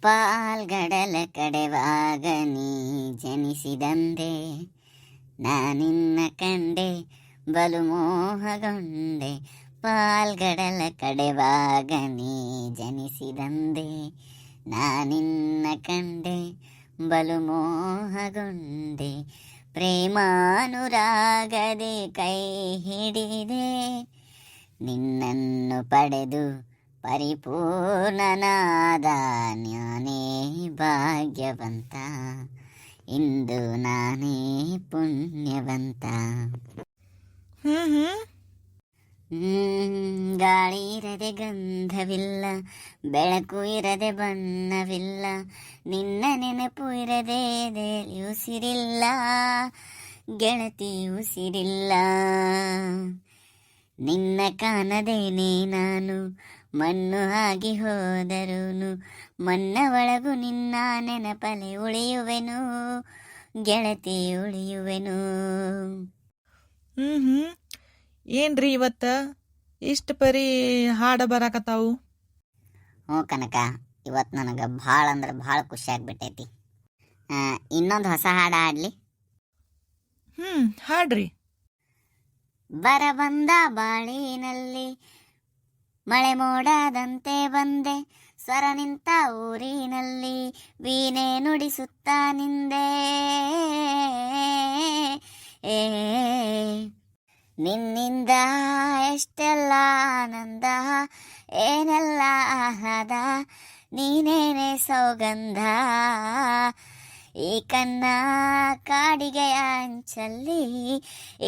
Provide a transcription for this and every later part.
ಪಾಲ್ಗಡಲ ಕಡೆವಾಗ ನೀ ಜನಿಸಿದಂದೆ ನಾನಿನ್ನ ಕಂಡೆ ಬಲು ಮೋಹಗೊಂಡೆ. ಪಾಲ್ಗಡಲ ಕಡೆವಾಗ ನೀ ಜನಿಸಿದಂದೆ ನಾನಿನ್ನ ಕಂಡೆ ಬಲು ಮೋಹಗೊಂಡೆ. ಪ್ರೇಮಾನುರಾಗದೆ ಕೈ ಹಿಡಿದೆ ನಿನ್ನನ್ನು ಪಡೆದು ಪರಿಪೂರ್ಣನಾದ ನಾನೇ ಭಾಗ್ಯವಂತ, ಇಂದು ನಾನೇ ಪುಣ್ಯವಂತ. ಗಾಳಿ ಇರದೆ ಗಂಧವಿಲ್ಲ, ಬೆಳಕು ಇರದೆ ಬಣ್ಣವಿಲ್ಲ, ನಿನ್ನ ನೆನಪು ಇರದೆ ಉಸಿರಿಲ್ಲ ಗೆಳತಿ ಉಸಿರಿಲ್ಲ. ನಿನ್ನ ಕಾಣದೇನೆ ನಾನು ಮಣ್ಣು ಆಗಿ ಹೋದರೂನು, ಮಣ್ಣ ಒಳಗು ನಿನ್ನ ನೆನಪಲೆ ಉಳಿಯುವೆನು ಗೆಳತಿ ಉಳಿಯುವೆನು. ಏನ್ರಿ ಇವತ್ತ ಇಷ್ಟು ಪರಿ ಹಾಡ ಬರಾಕತ್ತಾವು? ಹ್ಞೂ ಕನಕ, ಇವತ್ತು ನನಗೆ ಭಾಳ ಅಂದ್ರೆ ಭಾಳ ಖುಷಿ ಆಗ್ಬಿಟ್ಟೈತಿ. ಇನ್ನೊಂದು ಹೊಸ ಹಾಡ ಹಾಡಲಿ? ಹಾಡ್ರಿ. ಬರಬಂದ ಬಾಳಿನಲ್ಲಿ ಮಳೆ ಮೋಡದಂತೆ ಬಂದೆ, ಸ್ವರ ನಿಂತ ಊರಿನಲ್ಲಿ ವೀಣೆ ನುಡಿಸುತ್ತ ನಿಂದೆ. ನಿನ್ನಿಂದ ಎಷ್ಟೆಲ್ಲ ಆನಂದ, ಏನೆಲ್ಲ ಆಹ್ಲಾದ, ನೀನೇನೆ ಸೌಗಂಧ. ಈ ಕನ್ನ ಕಾಡಿಗೆಯ ಅಂಚಲ್ಲಿ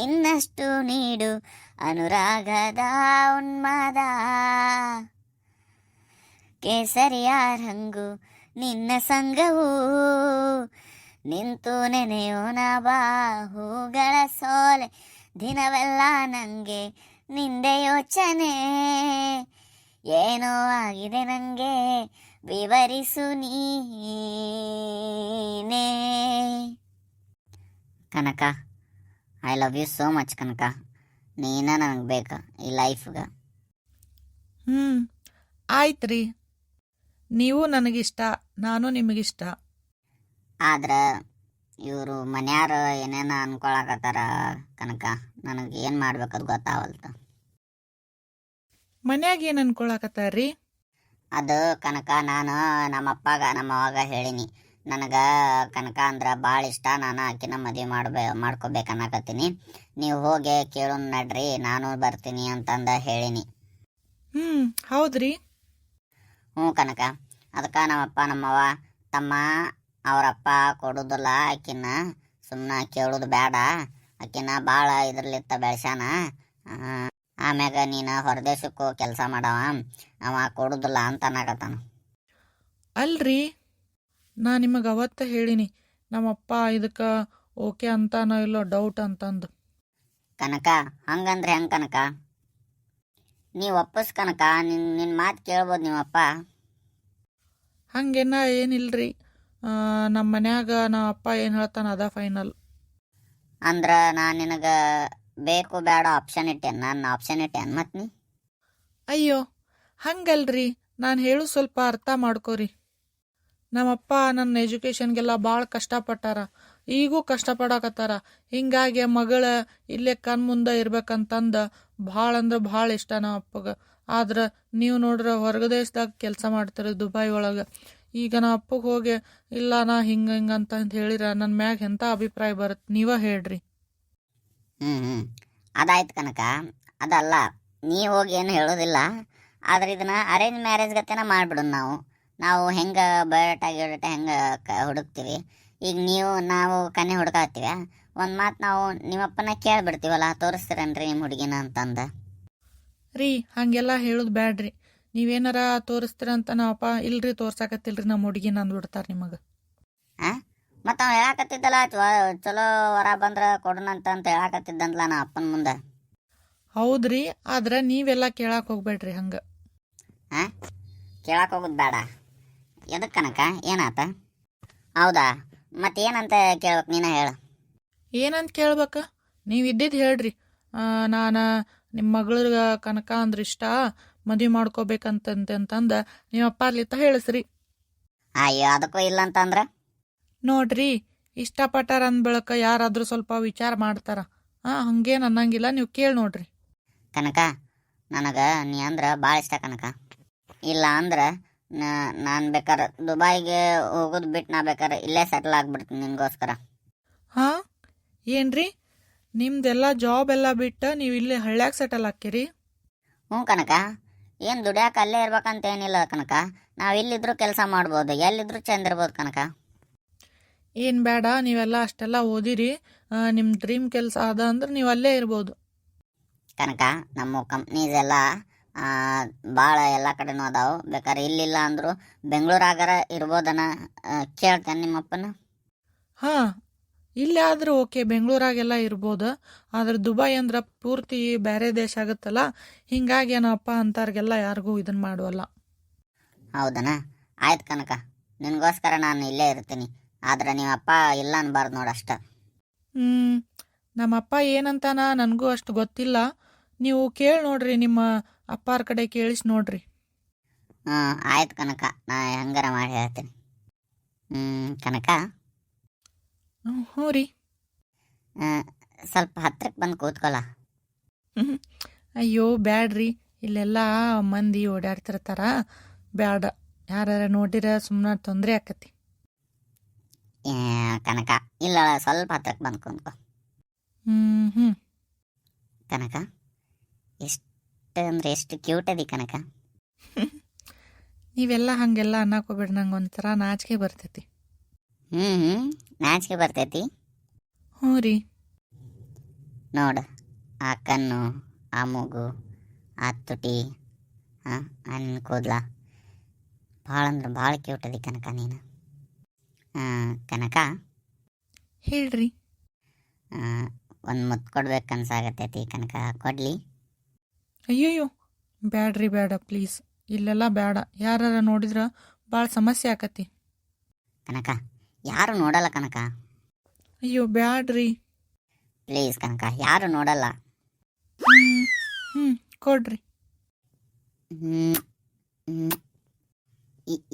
ಇನ್ನಷ್ಟು ನೀಡು ಅನುರಾಗದ ಉನ್ಮಾದ. ಕೇಸರಿಯ ರಂಗು ನಿನ್ನ ಸಂಗವು, ನಿಂತು ನೆನೆಯೋಣ ಬಾ ಹೂಗಳ ಸೋಲೆ. ದಿನವೆಲ್ಲ ನಂಗೆ ನಿಂದೆ ಯೋಚನೆ, ಏನೋ ಆಗಿದೆ ನಂಗೆ ವಿವರಿಸು ನೀನೇ. Kanaka, I love you so much Kanaka. ನೀನ ನನಗೆ ಬೇಕಾ ಈ ಲೈಫ್ಗೆ. ಆಯ್ತ್ರಿ, ನೀವು ನನಗಿಷ್ಟ, ನಾನು ನಿಮಗಿಷ್ಟ. ಆದ್ರೆ ಇವರು ಮನ್ಯಾರು ಏನೇನ ಅನ್ಕೊಳಕತ್ತಾರ ಕನಕ, ನನಗೆ ಏನು ಮಾಡ್ಬೇಕದು ಗೊತ್ತಾವಲ್ತು. ಮನ್ಯಾಗ ಏನು ಅನ್ಕೊಳಕತ್ತಾರ್ರಿ? ಅದು ಕನಕ, ನಾನು ನಮ್ಮಪ್ಪಗ ನಮ್ಮವಾಗ ಹೇಳಿನಿ, ನನಗೆ ಕನಕ ಅಂದ್ರೆ ಭಾಳ ಇಷ್ಟ, ನಾನು ಆಕಿನ ಮದುವೆ ಮಾಡ್ಕೋಬೇಕನ್ನಕತ್ತೀನಿ. ನೀವು ಹೋಗಿ ಕೇಳು ನಡ್ರಿ, ನಾನು ಬರ್ತೀನಿ ಅಂತಂದ ಹೇಳಿನಿ. ಹೌದ್ರಿ? ಹ್ಞೂ ಕನಕ, ಅದಕ್ಕೆ ನಮ್ಮಪ್ಪ ನಮ್ಮವ್ವ ತಮ್ಮ ಅವರಪ್ಪ ಕೊಡೋದಿಲ್ಲ ಆಕಿನ, ಸುಮ್ಮನೆ ಕೇಳೋದು ಬೇಡ, ಆಕಿನ ಭಾಳ ಇದ್ರಲಿತ್ತ ಬೆಳೆಸ್ಯಾನ. ಆಮ್ಯಾಗ ನೀನು ಹೊರದೇಶಕ್ಕೂ ಕೆಲಸ ಮಾಡವ, ಅವ ಕೊಡುದಿಲ್ಲ ಅಂತ ಅನ್ನಕತ್ತಾನ. ಅಲ್ರಿ, ನಾ ನಿಮಗೆ ಅವತ್ತ ಹೇಳಿನಿ ನಮ್ಮಪ್ಪ ಇದಕ್ಕೆ ಓಕೆ ಅಂತಾನೋ ಇಲ್ಲೋ ಡೌಟ್ ಅಂತಂದು. ಕನಕ, ಹಂಗಂದ್ರೆ ಹೆಂಗೆ ಕನಕ? ನೀವು ಒಪ್ಪಸ್ ಕನಕ, ನಿನ್ನ ಮಾತು ಕೇಳ್ಬೋದು ನೀವಪ್ಪ. ಹಂಗೇನ ಏನಿಲ್ರಿ, ನಮ್ಮ ಮನ್ಯಾಗ ನಮ್ಮ ಅಪ್ಪ ಏನು ಹೇಳ್ತಾನ ಅದ ಫೈನಲ್. ಅಂದ್ರೆ ನಾನು ನಿನಗೆ ಬೇಕು ಬೇಡ ಆಪ್ಷನ್ ಇಟ್ಟೇನು, ನನ್ನ ಆಪ್ಷನ್ ಇಟ್ಟೇನು ಮತ್ತು ನೀ? ಅಯ್ಯೋ ಹಂಗಲ್ರಿ, ನಾನು ಹೇಳು ಸ್ವಲ್ಪ ಅರ್ಥ ಮಾಡ್ಕೋರಿ. ನಮ್ಮಪ್ಪ ನನ್ನ ಎಜುಕೇಷನ್ಗೆಲ್ಲ ಭಾಳ ಕಷ್ಟಪಟ್ಟಾರ, ಈಗೂ ಕಷ್ಟಪಡಕತ್ತಾರ. ಹಿಂಗಾಗಿ ಮಗಳ ಇಲ್ಲೇ ಕಣ್ಮುಂದೆ ಇರ್ಬೇಕಂತಂದು ಭಾಳ ಅಂದ್ರೆ ಭಾಳ ಇಷ್ಟ ನಮ್ಮ ಅಪ್ಪಗೆ. ಆದ್ರೆ ನೀವು ನೋಡ್ರೆ ಹೊರಗ ದೇಶದಾಗ ಕೆಲಸ ಮಾಡ್ತೀರಿ ದುಬೈ ಒಳಗೆ. ಈಗ ನಮ್ಮ ಅಪ್ಪಗೆ ಹೋಗಿ ಇಲ್ಲ ನಾ ಹಿಂಗೆ ಅಂತ ಹೇಳಿರ ನನ್ನ ಮ್ಯಾಗ ಎಂಥ ಅಭಿಪ್ರಾಯ ಬರುತ್ತೆ ನೀವೇ ಹೇಳ್ರಿ. ಅದಾಯ್ತು ಕನಕ, ಅದಲ್ಲ, ನೀ ಹೋಗಿ ಏನು ಹೇಳೋದಿಲ್ಲ. ಆದ್ರೆ ಇದನ್ನ ಅರೇಂಜ್ ಮ್ಯಾರೇಜ್ ಗತೆನ ಮಾಡಿಬಿಡೋಣ. ನಾವು ಹೆಂಗೆ ಬಯೋಡಾಟ ಗಿಯೋಡಾಟ ಹೆಂಗೆ ಹುಡುಕ್ತೀವಿ, ಈಗ ನಾವು ಕನ್ಯೆ ಹುಡುಕಾತೀವ, ಒಂದು ಮಾತು ನಾವು ನಿಮ್ಮಪ್ಪನ ಕೇಳಿಬಿಡ್ತೀವಲ್ಲ, ತೋರಿಸ್ತೀರನ್ರಿ ನಿಮ್ಮ ಹುಡುಗಿನ ಅಂತಂದ. ರೀ ಹಾಗೆಲ್ಲ ಹೇಳೋದು ಬ್ಯಾಡ್ರಿ, ನೀವೇನಾರ ತೋರಿಸ್ತೀರಂತ ನಮ್ಮಪ್ಪ ಇಲ್ರಿ ತೋರ್ಸಾಕತ್ತಿಲ್ರಿ ನಮ್ಮ ಹುಡುಗಿನ ಅಂದ್ಬಿಡ್ತಾರೆ ನಿಮಗೆ. ಮತ್ತು ಅವ್ನು ಹೇಳಕತ್ತಿದ್ದಲ್ಲ, ಚಲೋ ವರ ಬಂದ್ರೆ ಕೊಡೋಣಂತ ಹೇಳಕತ್ತಿದ್ದಂತಲ್ಲ ನಾ ಅಪ್ಪನ ಮುಂದೆ. ಹೌದ್ರಿ, ಆದ್ರೆ ನೀವೆಲ್ಲ ಕೇಳಕ್ಕೆ ಹೋಗ್ಬೇಡ್ರಿ ಹಂಗೆ. ಕೇಳಕ್ಕೆ ಹೋಗೋದು ಬೇಡ. ಎದಕ್ಕೆ ಕನಕ, ಏನಾತ? ಹೌದಾ, ಮತ್ತೇನಂತ ಕೇಳ್ಬೇಕು, ನೀನ ಹೇಳು. ಏನಂತ ಕೇಳ್ಬೇಕ? ನೀವು ಇದ್ದಿದ್ದು ಹೇಳ್ರಿ, ನಾನು ನಿಮ್ಮ ಮಗಳಿಗೆ ಕನಕ ಅಂದ್ರೆ ಇಷ್ಟ, ಮದುವೆ ಮಾಡ್ಕೋಬೇಕಂತಂತಂದು ನಿಮ್ಮ ಅಪ್ಪ ಅಲ್ಲಿತ್ತ ಹೇಳಿಸ್ರಿ. ಅಯ್ಯೋ ಅದಕ್ಕೂ ಇಲ್ಲ ಅಂತಂದ್ರೆ ನೋಡ್ರಿ, ಇಷ್ಟಪಟ್ಟಾರ ಅಂದ ಬೆಳಕ ಯಾರಾದರೂ ಸ್ವಲ್ಪ ವಿಚಾರ ಮಾಡ್ತಾರ. ಹಂಗೇನು ಅನ್ನಂಗಿಲ್ಲ, ನೀವು ಕೇಳಿ ನೋಡ್ರಿ. ಕನಕ ನನಗೆ ನೀ ಅಂದ್ರೆ ಭಾಳ ಇಷ್ಟ ಕನಕ. ಇಲ್ಲ ಅಂದ್ರೆ ನಾನು ಬೇಕಾರೆ ದುಬೈಗೆ ಹೋಗೋದು ಬಿಟ್ಟು ನಾ ಬೇಕಾರೆ ಇಲ್ಲೇ ಸೆಟ್ಲ್ ಆಗ್ಬಿಡ್ತೀನಿ ನಿನಗೋಸ್ಕರ. ಹಾಂ, ಏನ್ರಿ ನಿಮ್ದೆಲ್ಲ ಜಾಬ್ ಎಲ್ಲ ಬಿಟ್ಟು ನೀವು ಇಲ್ಲೇ ಹಳ್ಳ್ಯಾಗ ಸೆಟಲ್ ಹಾಕಿರಿ? ಹ್ಞೂ ಕನಕ, ಏನು ದುಡಿಯಾಕೆ ಅಲ್ಲೇ ಇರ್ಬೇಕಂತ ಏನಿಲ್ಲ ಕನಕ. ನಾವು ಎಲ್ಲಿದ್ರೂ ಕೆಲಸ ಮಾಡ್ಬೋದು, ಎಲ್ಲಿದ್ರೂ ಚಂದ ಇರ್ಬೋದು ಕನಕ. ಏನು ಬೇಡ, ನೀವೆಲ್ಲ ಅಷ್ಟೆಲ್ಲ ಓದಿರಿ, ನಿಮ್ಮ ಡ್ರೀಮ್ ಕೆಲಸ ಅದ ಅಂದ್ರೆ ನೀವು ಅಲ್ಲೇ ಇರ್ಬೋದು. ಕನಕ ನಮ್ಮ ಕಂಪ್ನೀಸ್ ಎಲ್ಲ ಭಾಳ ಎಲ್ಲ ಕಡೆನೂ ಅದಾವೆ. ಬೇಕಾದ್ರೆ ಇಲ್ಲಿಲ್ಲ ಅಂದರು ಬೆಂಗಳೂರಾಗಾರ ಇರ್ಬೋದನ. ಕೇಳ್ತೇನೆ ನಿಮ್ಮಪ್ಪನ. ಹಾಂ, ಇಲ್ಲಿ ಆದರೂ ಓಕೆ, ಬೆಂಗಳೂರಾಗೆಲ್ಲ ಇರ್ಬೋದು. ಆದ್ರೆ ದುಬೈ ಅಂದ್ರೆ ಪೂರ್ತಿ ಬೇರೆ ದೇಶ ಆಗುತ್ತಲ್ಲ, ಹಿಂಗಾಗಿ ಏನಪ್ಪ ಅಂತಾರ್ಗೆಲ್ಲ ಯಾರಿಗೂ ಇದನ್ನು ಮಾಡುವಲ್ಲ. ಹೌದನ? ಆಯ್ತು ಕನಕ, ನಿನಗೋಸ್ಕರ ನಾನು ಇಲ್ಲೇ ಇರ್ತೀನಿ. ಆದ್ರೆ ನಿಮ್ಮಪ್ಪ ಇಲ್ಲ ಅನ್ಬಾರ್ದು ನೋಡಷ್ಟ. ನಮ್ಮಪ್ಪ ಏನಂತಾನ ನನಗೂ ಅಷ್ಟು ಗೊತ್ತಿಲ್ಲ. ನೀವು ಕೇಳಿ ನೋಡ್ರಿ, ನಿಮ್ಮ ಅಪ್ಪಾರ ಕಡೆ ಕೇಳಿಸಿ ನೋಡ್ರಿ. ಹ್ಞೂ ಆಯ್ತು ಕನಕ, ನಾ ಹಂಗಾರ ಮಾಡಿ ಹೇಳ್ತೀನಿ. ಕನಕ, ಹ್ಞೂ ರೀ. ಸ್ವಲ್ಪ ಹತ್ರಕ್ಕೆ ಬಂದು ಕೂತ್ಕೊಳ. ಅಯ್ಯೋ ಬ್ಯಾಡ್ರಿ, ಇಲ್ಲೆಲ್ಲ ಮಂದಿ ಓಡಾಡ್ತಿರ್ತಾರ, ಬ್ಯಾಡ. ಯಾರ ನೋಡಿರ ಸುಮ್ಮನೆ ತೊಂದರೆ ಆಕತಿ. ಕನಕ ಇಲ್ಲ, ಸ್ವಲ್ಪ ಹತ್ರಕ್ಕೆ ಬಂದು ಕೂತ್ಕೊ. ಹ್ಞೂ ಕನಕ, ಎಷ್ಟು ಅಂದರೆ ಎಷ್ಟು ಕ್ಯೂಟ್ ಅದಿ ಕನಕ. ನೀವೆಲ್ಲ ಹಾಗೆಲ್ಲ ಅನ್ನಕೋಬೇಡ್ರಿ, ನಂಗೆ ಒಂಥರ ನಾಚಿಕೆ ಬರ್ತೈತಿ. ನಾಚಿಕೆ ಬರ್ತೈತಿ? ಹ್ಞೂ ರೀ. ನೋಡು, ಆ ಕಣ್ಣು, ಆ ಮೂಗು, ಆ ತುಟಿ, ಆ ನಿನ್ನ ಕೂದಲ, ಭಾಳ ಅಂದ್ರೆ ಭಾಳ ಕ್ಯೂಟ್ ಅದಿ ಕನಕ ನೀನು. ಕನಕ, ಹೇಳ್ರಿ. ಒಂದು ಮುತ್ತು ಕೊಡ್ಬೇಕು ಅನ್ಸಾಗತ್ತೈತಿ ಕನಕ, ಕೊಡ್ಲಿ? ಅಯ್ಯಯ್ಯೋ ಬ್ಯಾಡ್ರಿ, ಬೇಡ ಪ್ಲೀಸ್, ಇಲ್ಲೆಲ್ಲ ಬೇಡ. ಯಾರ ನೋಡಿದ್ರೆ ಭಾಳ ಸಮಸ್ಯೆ ಆಕತಿ. ಕನಕ, ಯಾರು ನೋಡಲ್ಲ ಕನಕ. ಅಯ್ಯೋ ಬ್ಯಾಡ್ರಿ ಪ್ಲೀಸ್ ಕನಕ, ಯಾರು ನೋಡಲ್ಲ. ಕೊಡ್ರಿ.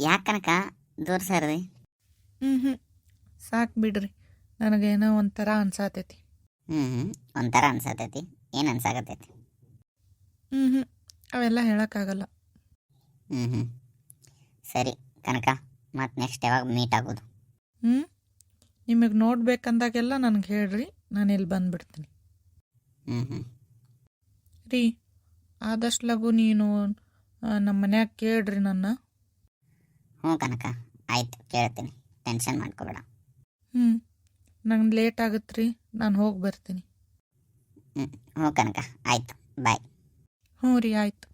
ಯಾಕೆ ಕನಕ ದೂರ ಸರ್ರಿ? ಸಾಕು ಬಿಡ್ರಿ, ನನಗೇನೋ ಒಂಥರ ಅನ್ಸಾತೈತಿ. ಒಂಥರ ಅನ್ಸತೈತಿ? ಏನು ಅನ್ಸಾಕತ್ತೈತಿ? ಅವೆಲ್ಲ ಹೇಳೋಕ್ಕಾಗಲ್ಲ. ಸರಿ ಕನಕ, ಮತ್ತು ನೆಕ್ಸ್ಟ್ ಯಾವಾಗ ಮೀಟ್ ಆಗೋದು? ನಿಮಗೆ ನೋಡ್ಬೇಕಂದಾಗೆಲ್ಲ ನನಗೆ ಹೇಳ್ರಿ, ನಾನು ಇಲ್ಲಿ ಬಂದುಬಿಡ್ತೀನಿ. ರೀ, ಆದಷ್ಟು ಲಗು ನೀನು ನಮ್ಮ ಮನ್ಯಾಗ ಕೇಳ್ರಿ ನನ್ನ. ಹ್ಞೂ ಕನಕ, ಆಯ್ತು ಕೇಳ್ತೀನಿ, ಟೆನ್ಷನ್ ಮಾಡ್ಕೋಬೇಡ. ನಂಗೆ ಲೇಟ್ ಆಗುತ್ತೆ ರೀ, ನಾನು ಹೋಗಿ ಬರ್ತೀನಿ. ಹ್ಞೂ ಕನಕ, ಆಯಿತು, ಬಾಯ್. ಹ್ಞೂ ರೀ, ಆಯಿತು.